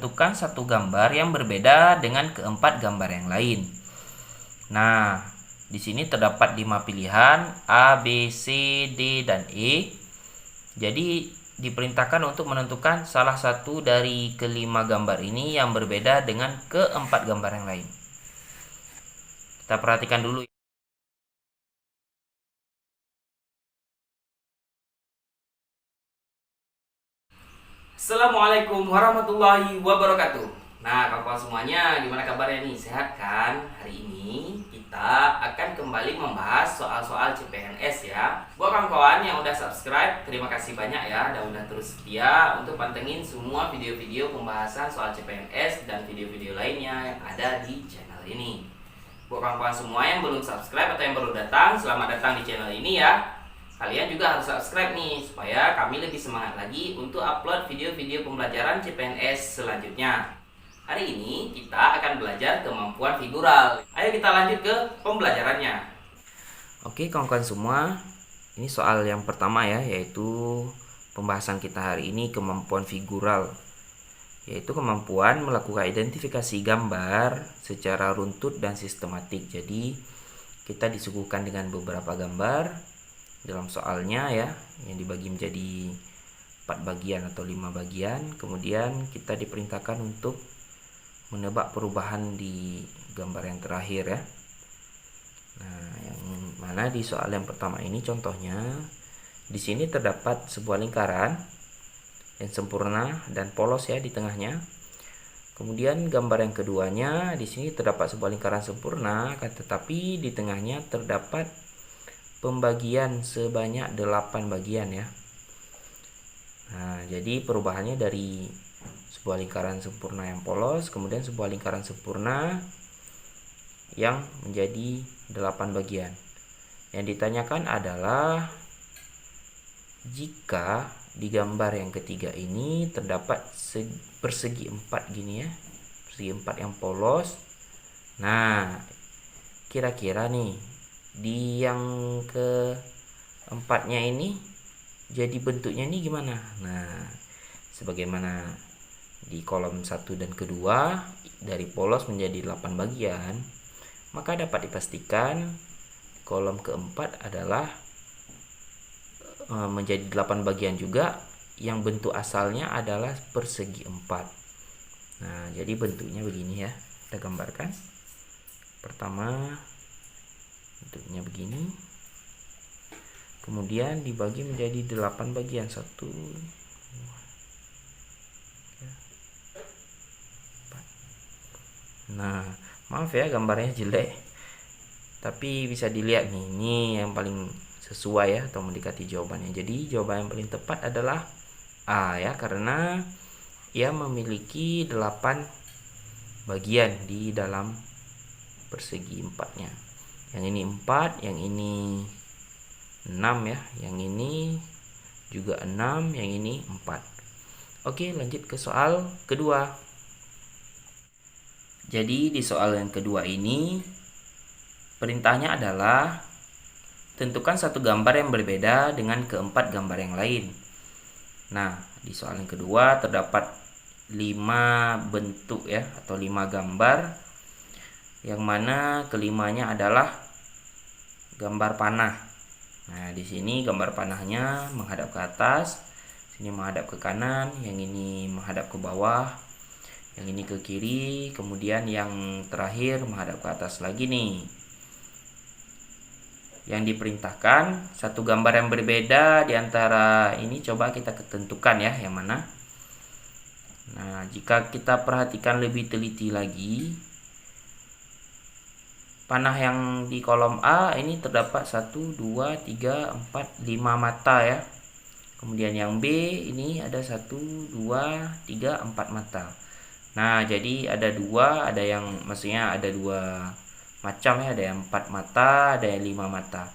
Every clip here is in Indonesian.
menentukan satu gambar yang berbeda dengan keempat gambar yang lain. Nah, di sini terdapat 5 pilihan A, B, C, D, dan E. Jadi diperintahkan untuk menentukan salah satu dari kelima gambar ini yang berbeda dengan keempat gambar yang lain. Kita perhatikan dulu. Assalamualaikum warahmatullahi wabarakatuh. Nah, kawan-kawan semuanya, gimana kabarnya nih? Sehat kan? Hari ini kita akan kembali membahas soal-soal CPNS ya. Buat kawan-kawan yang udah subscribe, terima kasih banyak ya, dan udah terus setia untuk pantengin semua video-video pembahasan soal CPNS dan video-video lainnya yang ada di channel ini. Buat kawan-kawan semua yang belum subscribe atau yang baru datang, selamat datang di channel ini ya. Kalian juga harus subscribe nih, supaya kami lebih semangat lagi untuk upload video-video pembelajaran CPNS selanjutnya. Hari ini kita akan belajar kemampuan figural. Ayo kita lanjut ke pembelajarannya. Oke kawan-kawan semua, ini soal yang pertama ya, yaitu pembahasan kita hari ini kemampuan figural, yaitu kemampuan melakukan identifikasi gambar secara runtut dan sistematik. Jadi kita disuguhkan dengan beberapa gambar dalam soalnya ya, yang dibagi menjadi 4 bagian atau 5 bagian. Kemudian kita diperintahkan untuk menebak perubahan di gambar yang terakhir ya. Nah, yang mana di soal yang pertama ini contohnya, di sini terdapat sebuah lingkaran yang sempurna dan polos ya di tengahnya. Kemudian gambar yang keduanya, di sini terdapat sebuah lingkaran sempurna, tetapi di tengahnya terdapat pembagian sebanyak 8 bagian ya. Nah, jadi perubahannya dari sebuah lingkaran sempurna yang polos, kemudian sebuah lingkaran sempurna yang menjadi 8 bagian. Yang ditanyakan adalah jika di gambar yang ketiga ini terdapat persegi 4 gini ya, persegi 4 yang polos. Nah, kira-kira nih di yang keempatnya ini jadi bentuknya ini gimana? Nah, sebagaimana di kolom 1 dan kedua dari polos menjadi 8 bagian, maka dapat dipastikan kolom keempat adalah menjadi 8 bagian juga, yang bentuk asalnya adalah persegi 4. Nah, jadi bentuknya begini ya, kita gambarkan. Pertama bentuknya begini, kemudian dibagi menjadi 8 bagian, 1, 2, 3, 4. Nah, maaf ya gambarnya jelek, tapi bisa dilihat nih, ini yang paling sesuai ya, atau mendekati jawabannya. Jadi jawaban yang paling tepat adalah A ya, karena ia memiliki 8 bagian di dalam persegi 4-nya. Yang ini 4, yang ini 6 ya, yang ini juga 6, yang ini 4. Oke, lanjut ke soal kedua. Jadi di soal yang kedua ini perintahnya adalah tentukan satu gambar yang berbeda dengan keempat gambar yang lain. Nah, di soal yang kedua terdapat 5 bentuk ya, atau 5 gambar, yang mana kelimanya adalah gambar panah. Nah, di sini gambar panahnya menghadap ke atas, sini menghadap ke kanan, yang ini menghadap ke bawah, yang ini ke kiri, kemudian yang terakhir menghadap ke atas lagi nih. Yang diperintahkan satu gambar yang berbeda di antara ini, coba kita tentukan ya yang mana. Nah, jika kita perhatikan lebih teliti lagi, panah yang di kolom A ini terdapat 1, 2, 3, 4, 5 mata ya. Kemudian yang B ini ada 1, 2, 3, 4 mata. Nah, jadi ada maksudnya ada 2 macam ya, ada yang 4 mata, ada yang 5 mata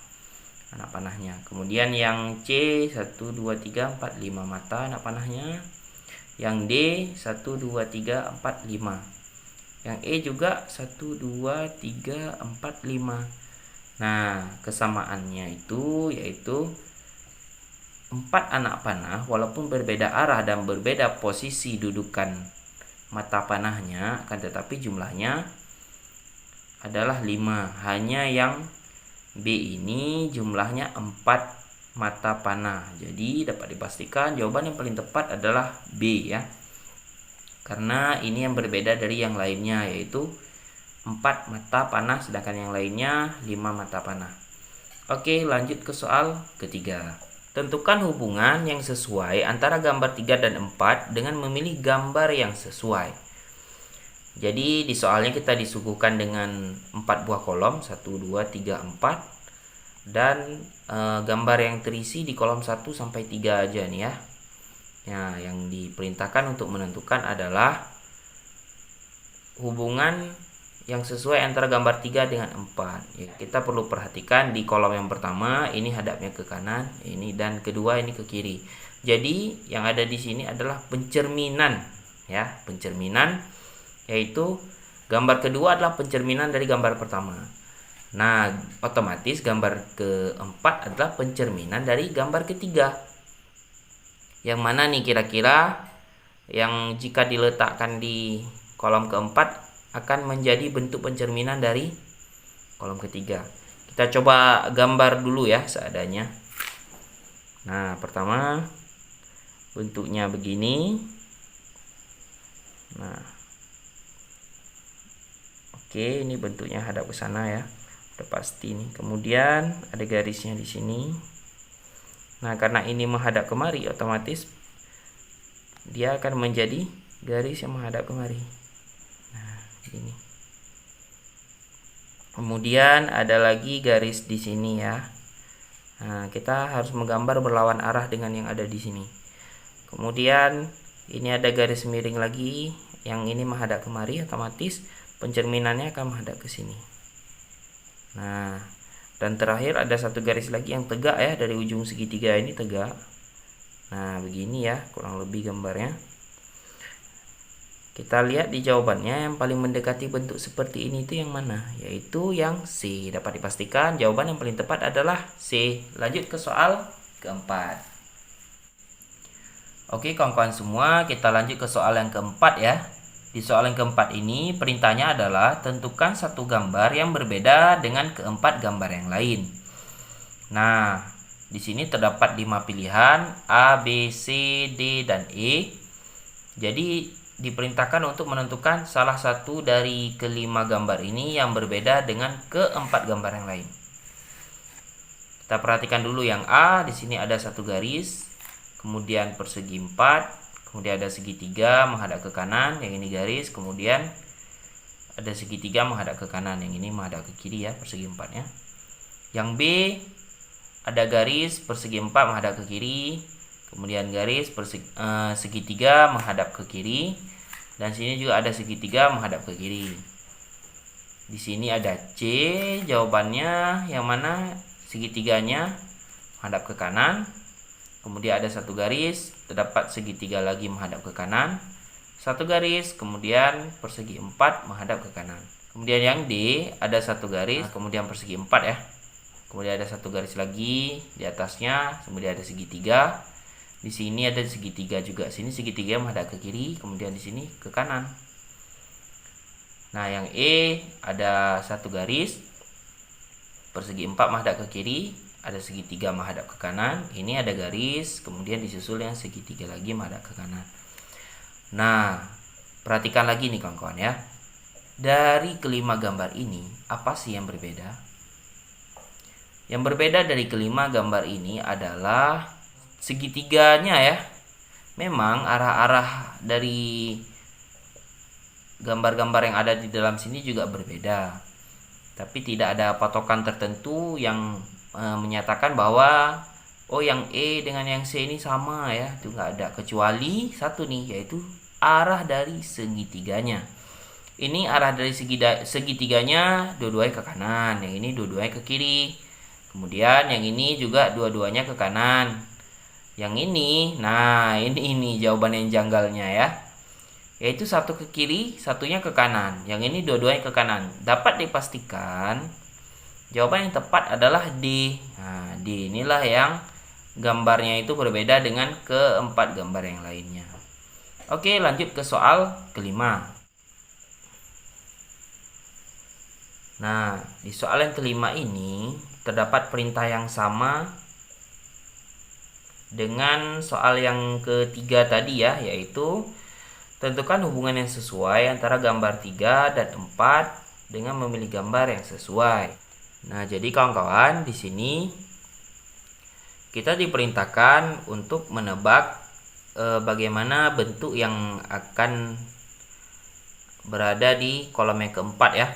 anak panahnya. Kemudian yang C 1, 2, 3, 4, 5 mata anak panahnya. Yang D 1, 2, 3, 4, 5. Yang E juga 1, 2, 3, 4, 5. Nah, kesamaannya itu yaitu 4 anak panah walaupun berbeda arah dan berbeda posisi dudukan mata panahnya, akan tetapi jumlahnya adalah 5. Hanya yang B ini jumlahnya 4 mata panah. Jadi dapat dipastikan jawaban yang paling tepat adalah B ya. Karena ini yang berbeda dari yang lainnya, yaitu 4 mata panah sedangkan yang lainnya 5 mata panah. Oke, lanjut ke soal ketiga. Tentukan hubungan yang sesuai antara gambar 3 dan 4 dengan memilih gambar yang sesuai. Jadi di soalnya kita disuguhkan dengan 4 buah kolom, 1, 2, 3, 4. Dan gambar yang terisi di kolom 1 sampai 3 aja nih ya. Nah, yang diperintahkan untuk menentukan adalah hubungan yang sesuai antara gambar 3 dengan 4. Ya, kita perlu perhatikan di kolom yang pertama ini hadapnya ke kanan, ini, dan kedua ini ke kiri. Jadi yang ada di sini adalah pencerminan ya, pencerminan, yaitu gambar kedua adalah pencerminan dari gambar pertama. Nah, otomatis gambar keempat adalah pencerminan dari gambar ketiga. Yang mana nih kira-kira yang jika diletakkan di kolom keempat akan menjadi bentuk pencerminan dari kolom ketiga? Kita coba gambar dulu ya seadanya. Nah, pertama bentuknya begini. Nah, oke, ini bentuknya hadap ke sana ya. Udah pasti nih. Kemudian ada garisnya di sini. Nah, karena ini menghadap kemari, otomatis dia akan menjadi garis yang menghadap kemari. Nah, ini. Kemudian ada lagi garis di sini ya. Nah, kita harus menggambar berlawan arah dengan yang ada di sini. Kemudian ini ada garis miring lagi, yang ini menghadap kemari, otomatis pencerminannya akan menghadap ke sini. Nah, dan terakhir ada satu garis lagi yang tegak ya, dari ujung segitiga ini tegak. Nah, begini ya kurang lebih gambarnya. Kita lihat di jawabannya yang paling mendekati bentuk seperti ini itu yang mana? Yaitu yang C. Dapat dipastikan jawaban yang paling tepat adalah C. Lanjut ke soal keempat. Oke kawan-kawan semua, kita lanjut ke soal yang keempat ya. Di soal yang keempat ini perintahnya adalah tentukan satu gambar yang berbeda dengan keempat gambar yang lain. Nah, di sini terdapat 5 pilihan A, B, C, D, dan E. Jadi diperintahkan untuk menentukan salah satu dari kelima gambar ini yang berbeda dengan keempat gambar yang lain. Kita perhatikan dulu yang A, di sini ada satu garis, kemudian persegi 4, kemudian ada segitiga menghadap ke kanan, yang ini garis, kemudian ada segitiga menghadap ke kanan, yang ini menghadap ke kiri ya, persegi 4-nya. Yang B ada garis persegi 4 menghadap ke kiri, kemudian garis segitiga menghadap ke kiri, dan sini juga ada segitiga menghadap ke kiri. Di sini ada C, jawabannya yang mana segitiganya menghadap ke kanan. Kemudian ada satu garis, terdapat segitiga lagi menghadap ke kanan, satu garis, kemudian persegi 4 menghadap ke kanan. Kemudian yang D ada satu garis, kemudian persegi 4 ya. Kemudian ada satu garis lagi di atasnya, kemudian ada segitiga. Di sini ada segitiga juga. Sini segitiga menghadap ke kiri, kemudian di sini ke kanan. Nah, yang E ada satu garis, persegi 4 menghadap ke kiri, ada segitiga menghadap ke kanan. Ini ada garis, kemudian disusul yang segitiga lagi menghadap ke kanan. Nah, perhatikan lagi nih kawan-kawan ya. Dari kelima gambar ini, apa sih yang berbeda? Yang berbeda dari kelima gambar ini adalah segitiganya ya. Memang arah-arah dari gambar-gambar yang ada di dalam sini juga berbeda. Tapi tidak ada patokan tertentu yang menyatakan bahwa oh yang E dengan yang C ini sama ya. Itu nggak ada, kecuali satu nih, yaitu arah dari segitiganya. Ini arah dari segitiganya dua-duanya ke kanan, yang ini dua-duanya ke kiri. Kemudian yang ini juga dua-duanya ke kanan. Yang ini, nah ini jawaban yang janggalnya ya. Yaitu satu ke kiri, satunya ke kanan. Yang ini dua-duanya ke kanan. Dapat dipastikan jawaban yang tepat adalah D. Nah, D inilah yang gambarnya itu berbeda dengan keempat gambar yang lainnya. Oke, lanjut ke soal kelima. Nah, di soal yang kelima ini terdapat perintah yang sama dengan soal yang ketiga tadi ya, yaitu tentukan hubungan yang sesuai antara gambar 3 dan 4 dengan memilih gambar yang sesuai. Nah, jadi kawan-kawan, di sini kita diperintahkan untuk menebak bagaimana bentuk yang akan berada di kolom yang keempat ya.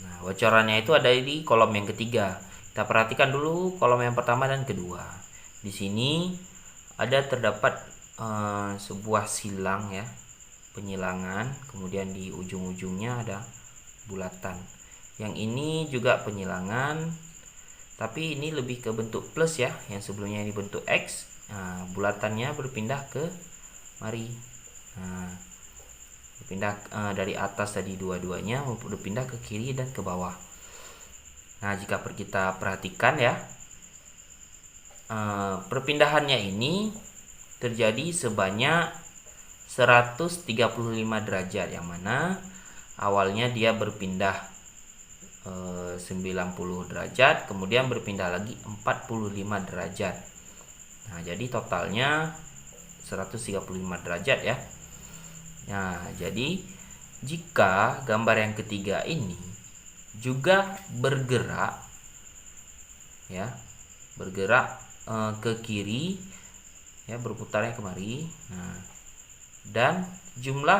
Nah, bocorannya itu ada di kolom yang ketiga. Kita perhatikan dulu kolom yang pertama dan kedua. Di sini ada terdapat sebuah silang ya, penyilangan, kemudian di ujung-ujungnya ada bulatan. Yang ini juga penyilangan, tapi ini lebih ke bentuk plus ya. Yang sebelumnya ini bentuk X. Nah, bulatannya berpindah ke mari. Nah, berpindah dari atas tadi dua-duanya berpindah ke kiri dan ke bawah. Nah, jika kita perhatikan ya, perpindahannya ini terjadi sebanyak 135 derajat, yang mana awalnya dia berpindah 90 derajat, kemudian berpindah lagi 45 derajat. Nah, jadi totalnya 135 derajat ya. Nah, jadi jika gambar yang ketiga ini juga bergerak ya, bergerak ke kiri ya, berputarnya kemari. Nah, dan jumlah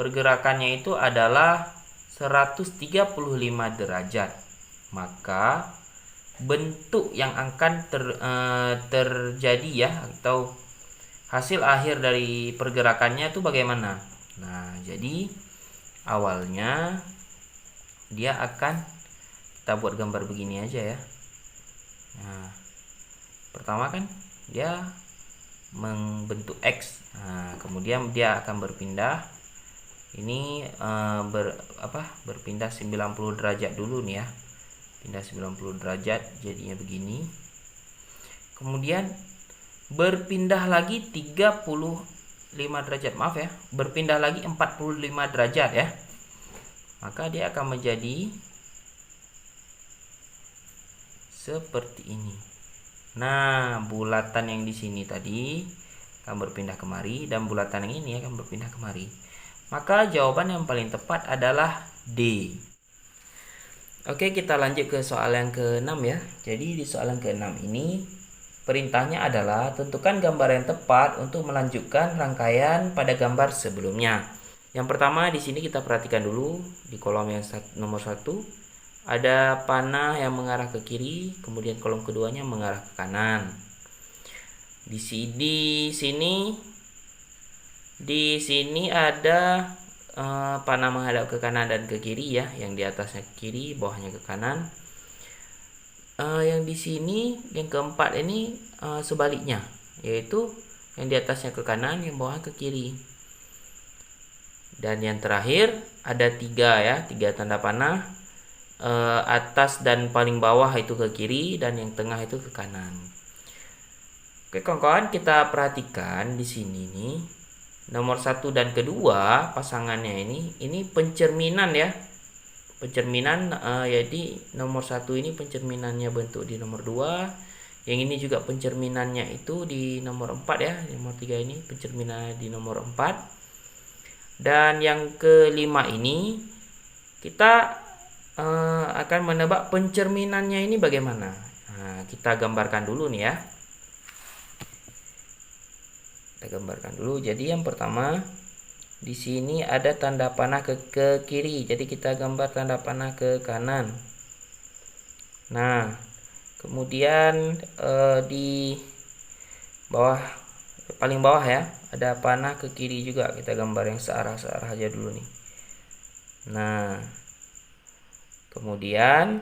pergerakannya itu adalah 135 derajat, maka bentuk yang akan terjadi ya, atau hasil akhir dari pergerakannya itu bagaimana. Nah, jadi awalnya dia akan, kita buat gambar begini aja ya. Nah, pertama kan dia membentuk X. Nah, kemudian dia akan berpindah ini berpindah 90 derajat dulu nih ya. Pindah 90 derajat jadinya begini. Kemudian berpindah lagi 35 derajat, maaf ya, berpindah lagi 45 derajat ya. Maka dia akan menjadi seperti ini. Nah, bulatan yang di sini tadi akan berpindah kemari dan bulatan yang ini akan berpindah kemari. Maka jawaban yang paling tepat adalah D. Oke, kita lanjut ke soal yang ke-6 ya. Jadi di soal yang ke-6 ini perintahnya adalah tentukan gambar yang tepat untuk melanjutkan rangkaian pada gambar sebelumnya. Yang pertama di sini kita perhatikan dulu di kolom yang nomor 1 ada panah yang mengarah ke kiri, kemudian kolom keduanya mengarah ke kanan. Di sini ada panah menghadap ke kanan dan ke kiri ya, yang di atasnya ke kiri, bawahnya ke kanan. Yang di sini yang keempat ini sebaliknya, yaitu yang di atasnya ke kanan, yang bawah ke kiri. Dan yang terakhir ada 3 tanda panah, atas dan paling bawah itu ke kiri dan yang tengah itu ke kanan. Oke kawan-kawan, kita perhatikan di sini nih. Nomor 1 dan kedua pasangannya ini pencerminan ya. Pencerminan, jadi nomor 1 ini pencerminannya bentuk di nomor 2. Yang ini juga pencerminannya itu di nomor 4 ya. Nomor 3 ini pencerminannya di nomor 4. Dan yang kelima ini kita akan menebak pencerminannya ini bagaimana. Nah, kita gambarkan dulu nih ya. Kita gambarkan dulu. Jadi yang pertama di sini ada tanda panah ke kiri. Jadi kita gambar tanda panah ke kanan. Nah, kemudian di bawah, paling bawah ya, ada panah ke kiri juga. Kita gambar yang searah aja dulu nih. Nah, kemudian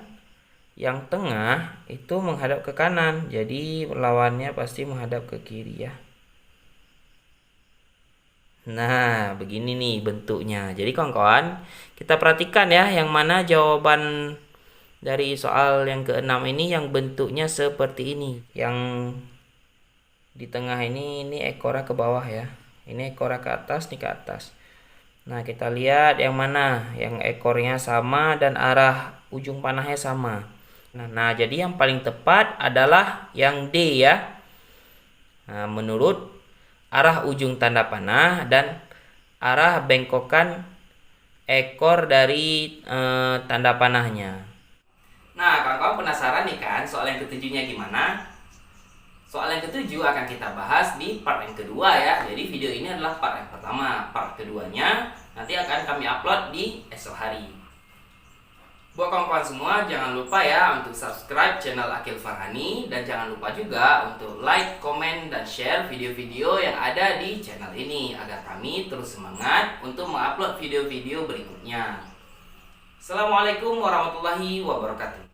yang tengah itu menghadap ke kanan. Jadi lawannya pasti menghadap ke kiri ya. Nah, begini nih bentuknya. Jadi kawan-kawan, kita perhatikan ya, yang mana jawaban dari soal yang ke-6 ini yang bentuknya seperti ini. Yang di tengah ini ekornya ke bawah ya. Ini ekornya ke atas, nih ke atas. Nah, kita lihat yang mana yang ekornya sama dan arah ujung panahnya sama. Nah, jadi yang paling tepat adalah yang D ya. Nah, menurut arah ujung tanda panah dan arah bengkokan ekor dari tanda panahnya. Nah, kawan-kawan penasaran nih kan soal yang ketujuhnya gimana? Soal yang ketujuh akan kita bahas di part yang kedua ya. Jadi video ini adalah part yang pertama. Part keduanya nanti akan kami upload di esok hari. Buat kawan-kawan semua, jangan lupa ya untuk subscribe channel Akil Farhani. Dan jangan lupa juga untuk like, komen, dan share video-video yang ada di channel ini agar kami terus semangat untuk mengupload video-video berikutnya. Assalamualaikum warahmatullahi wabarakatuh.